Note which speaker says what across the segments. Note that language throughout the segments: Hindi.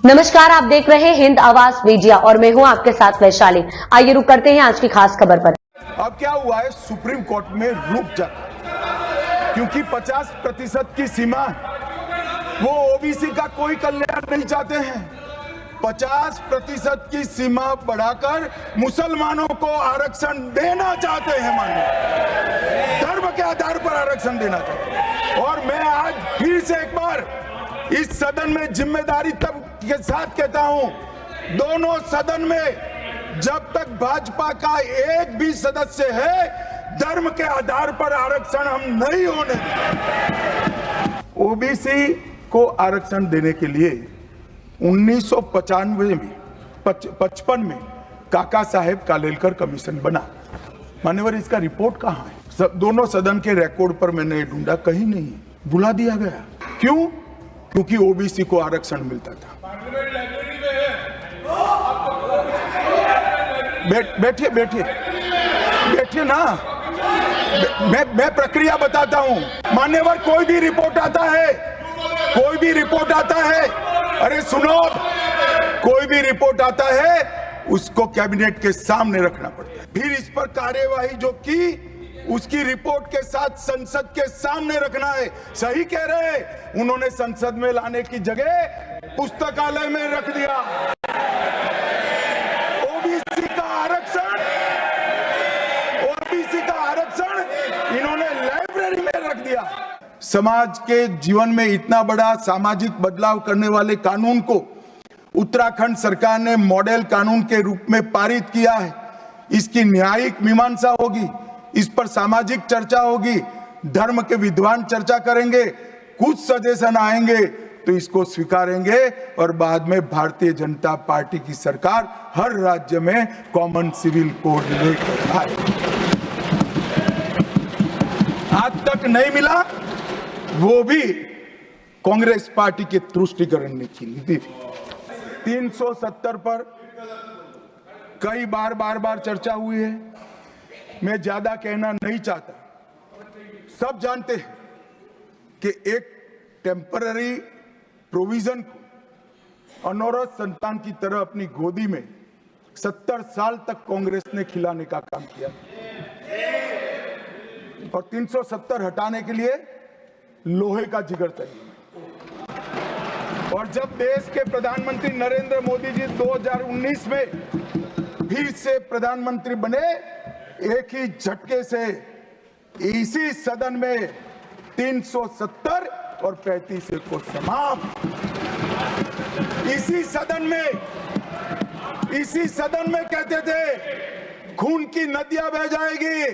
Speaker 1: नमस्कार, आप देख रहे हैं हिंद आवाज मीडिया और मैं हूं आपके साथ वैशाली। आइए रुक करते हैं आज की खास खबर पर।
Speaker 2: अब क्या हुआ है, सुप्रीम कोर्ट में रुक जाता क्योंकि 50% की सीमा वो ओबीसी का कोई कल्याण नहीं चाहते हैं। 50% की सीमा बढ़ाकर मुसलमानों को आरक्षण देना चाहते हैं, माननीय धर्म के आधार पर आरक्षण देना चाहते हैं। और मैं आज फिर से एक बार इस सदन में जिम्मेदारी तब के साथ कहता हूं, दोनों सदन में जब तक भाजपा का एक भी सदस्य है, धर्म के आधार पर आरक्षण हम नहीं होने देंगे। ओबीसी को आरक्षण देने के लिए 1995 में 55 में काका साहेब कालेलकर कमीशन बना। मान्यवर, इसका रिपोर्ट कहां है? दोनों सदन के रिकॉर्ड पर मैंने ढूंढा, कहीं नहीं, बुला दिया गया। क्यों? क्योंकि ओबीसी को आरक्षण मिलता था। बैठिए बैठिए बैठिए ना, मैं प्रक्रिया बताता हूं। मान्यवर, कोई भी रिपोर्ट आता है, अरे सुनो, कोई भी रिपोर्ट आता है उसको कैबिनेट के सामने रखना पड़ता है, फिर इस पर कार्यवाही जो की उसकी रिपोर्ट के साथ संसद के सामने रखना है। सही कह रहे हैं, उन्होंने संसद में लाने की जगह पुस्तकालय में रख दिया। ओबीसी का आरक्षण इन्होंने लाइब्रेरी में रख दिया। समाज के जीवन में इतना बड़ा सामाजिक बदलाव करने वाले कानून को उत्तराखंड सरकार ने मॉडल कानून के रूप में पारित किया है। इसकी न्यायिक मीमांसा होगी, इस पर सामाजिक चर्चा होगी, धर्म के विद्वान चर्चा करेंगे, कुछ सजेशन आएंगे तो इसको स्वीकारेंगे और बाद में भारतीय जनता पार्टी की सरकार हर राज्य में कॉमन सिविल कोड लेकर आएगी। आज तक नहीं मिला, वो भी कांग्रेस पार्टी के तुष्टीकरण की नीति थी। 370 पर कई बार चर्चा हुई है, मैं ज्यादा कहना नहीं चाहता। सब जानते हैं कि एक टेम्पररी प्रोविजन को अनौरत संतान की तरह अपनी गोदी में 70 साल तक कांग्रेस ने खिलाने का काम किया और 370 हटाने के लिए लोहे का जिगर चाहिए। और जब देश के प्रधानमंत्री नरेंद्र मोदी जी 2019 में फिर से प्रधानमंत्री बने, एक ही झटके से इसी सदन में 370 और 35 को समाप्त। इसी सदन में कहते थे खून की नदियां बह जाएगी।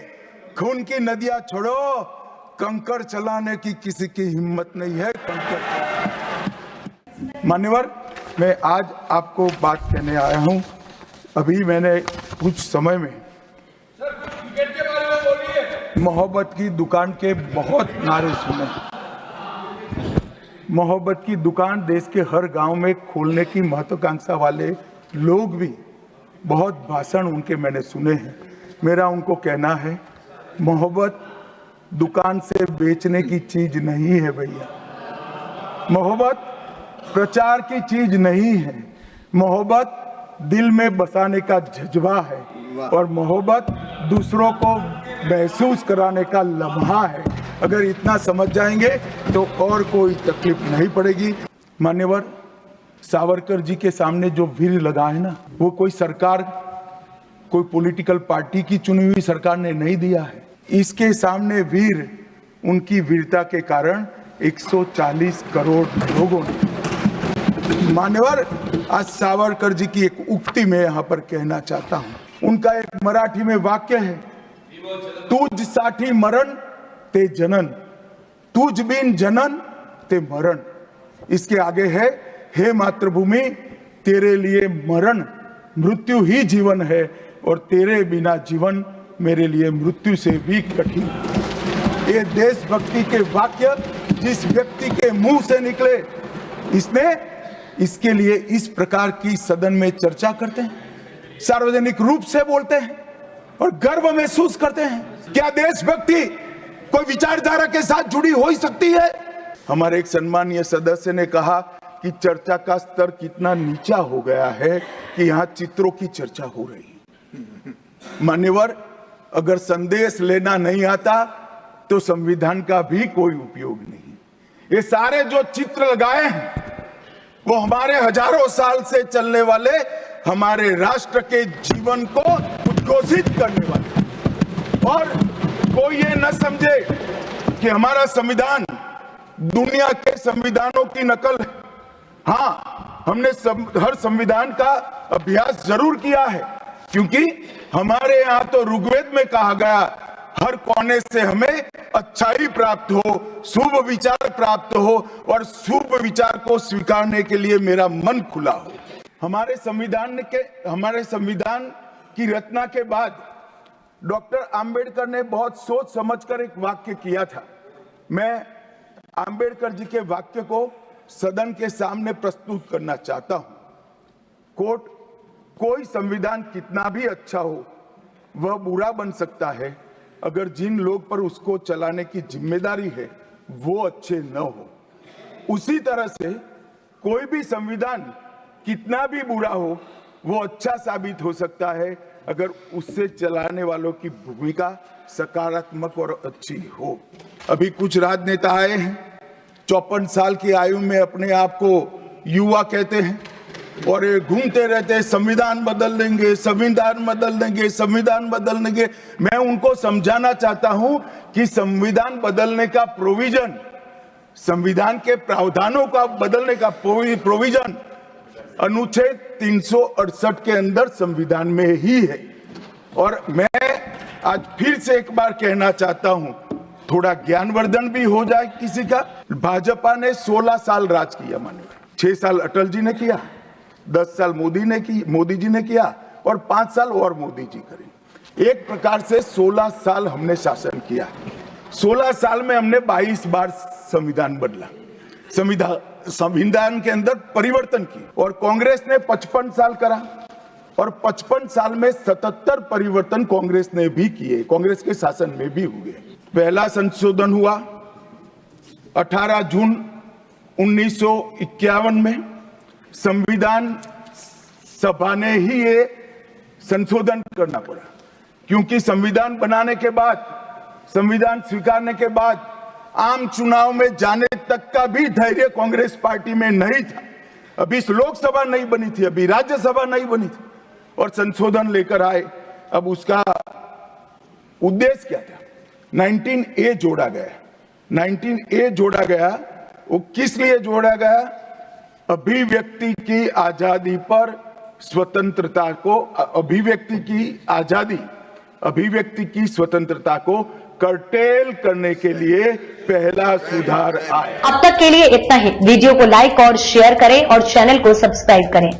Speaker 2: खून की नदियां छोड़ो, कंकर चलाने की किसी की हिम्मत नहीं है। मान्यवर, मैं आज आपको बात कहने आया हूं। अभी मैंने कुछ समय में मोहब्बत की दुकान के बहुत नारे सुने। मोहब्बत की दुकान देश के हर गांव में खोलने की महत्वाकांक्षा वाले लोग भी बहुत भाषण उनके मैंने सुने हैं। मेरा उनको कहना है, मोहब्बत दुकान से बेचने की चीज नहीं है भैया। मोहब्बत प्रचार की चीज नहीं है। मोहब्बत दिल में बसाने का जज्बा है और मोहब्बत दूसरों को महसूस कराने का लम्हा है। अगर इतना समझ जाएंगे तो और कोई तकलीफ नहीं पड़ेगी। मान्यवर, सावरकर जी के सामने जो वीर लगा है ना, वो कोई सरकार, कोई पॉलिटिकल पार्टी की चुनी हुई सरकार ने नहीं दिया है। इसके सामने वीर, उनकी वीरता के कारण 140 करोड़ लोगों ने। मान्यवर, आज सावरकर जी की एक उक्ति में यहां पर कहना चाहता हूं। उनका एक मराठी में वाक्य है, तुझ साठी मरण ते जनन, तुझ बिन जनन ते मरण। इसके आगे है, हे मातृभूमि, तेरे लिए मरण मृत्यु ही जीवन है और तेरे बिना जीवन मेरे लिए मृत्यु से भी कठिन। ये देशभक्ति के वाक्य जिस व्यक्ति के मुंह से निकले, इसके लिए इस प्रकार की सदन में चर्चा करते हैं, सार्वजनिक रूप से बोलते हैं और गर्व महसूस करते हैं। क्या देशभक्ति कोई विचारधारा के साथ जुड़ी हो सकती है? हमारे एक सम्मानीय सदस्य ने कहा कि चर्चा का स्तर कितना नीचा हो गया है कि यहाँ चित्रों की चर्चा हो रही है। मान्यवर, अगर संदेश लेना नहीं आता तो संविधान का भी कोई उपयोग नहीं। ये सारे जो चित्र लगाए हैं वो हमारे हजारों साल से चलने वाले हमारे राष्ट्र के जीवन को उद्घोषित करने वाले, और कोई ये न समझे कि हमारा संविधान दुनिया के संविधानों की नकल है। हाँ, हमने हर संविधान का अभ्यास जरूर किया है, क्योंकि हमारे यहाँ तो ऋग्वेद में कहा गया, हर कोने से हमें अच्छाई प्राप्त हो, शुभ विचार प्राप्त हो, और शुभ विचार को स्वीकारने के लिए मेरा मन खुला हो। हमारे संविधान की रचना के बाद डॉक्टर आम्बेडकर ने बहुत सोच समझकर एक वाक्य किया था। मैं आम्बेडकर जी के वाक्य को सदन के सामने प्रस्तुत करना चाहता हूं। कोट, कोई संविधान कितना भी अच्छा हो वह बुरा बन सकता है अगर जिन लोग पर उसको चलाने की जिम्मेदारी है वो अच्छे न हो। उसी तरह से कोई भी संविधान कितना भी बुरा हो वो अच्छा साबित हो सकता है अगर उससे चलाने वालों की भूमिका सकारात्मक और अच्छी हो। अभी कुछ राजनेता आए हैं, 54 साल की आयु में अपने आप को युवा कहते हैं और ये घूमते रहते हैं, संविधान बदल देंगे, संविधान बदल देंगे, संविधान बदल देंगे। मैं उनको समझाना चाहता हूं कि संविधान बदलने का प्रोविजन, संविधान के प्रावधानों का बदलने का प्रोविजन अनुच्छेद 368 के अंदर संविधान में ही है। और मैं आज फिर से एक बार कहना चाहता हूं, थोड़ा ज्ञानवर्धन भी हो जाए किसी का। भाजपा ने 16 साल राज किया, मानिए 6 साल अटल जी ने किया, 10 साल मोदी जी ने किया, और 5 साल और मोदी जी करें। एक प्रकार से 16 साल हमने शासन किया। 16 साल में हमने 22 बार संविधान बदला, संविधान के अंदर परिवर्तन की, और कांग्रेस ने 55 साल करा, और 55 साल में 77 परिवर्तन कांग्रेस ने भी किए, कांग्रेस के शासन में भी हुए। पहला संशोधन हुआ 18 जून 1951 में। संविधान सभा ने ही ये संशोधन करना पड़ा, क्योंकि संविधान बनाने के बाद, संविधान स्वीकारने के बाद आम चुनाव में जाने तक का भी धैर्य कांग्रेस पार्टी में नहीं था। अभी लोकसभा नहीं बनी थी, अभी राज्यसभा नहीं बनी थी, और संशोधन लेकर आए। अब उसका उद्देश्य क्या था? 19A जोड़ा गया। 19A जोड़ा गया, वो किस लिए जोड़ा गया? अभिव्यक्ति की आजादी पर स्वतंत्रता को, अभिव्यक्ति की आजादी, अभिव्यक्ति की स्वतंत्रता को कर्टेल करने के लिए पहला सुधार आया।
Speaker 1: अब तक के लिए इतना ही। वीडियो को लाइक और शेयर करें और चैनल को सब्सक्राइब करें।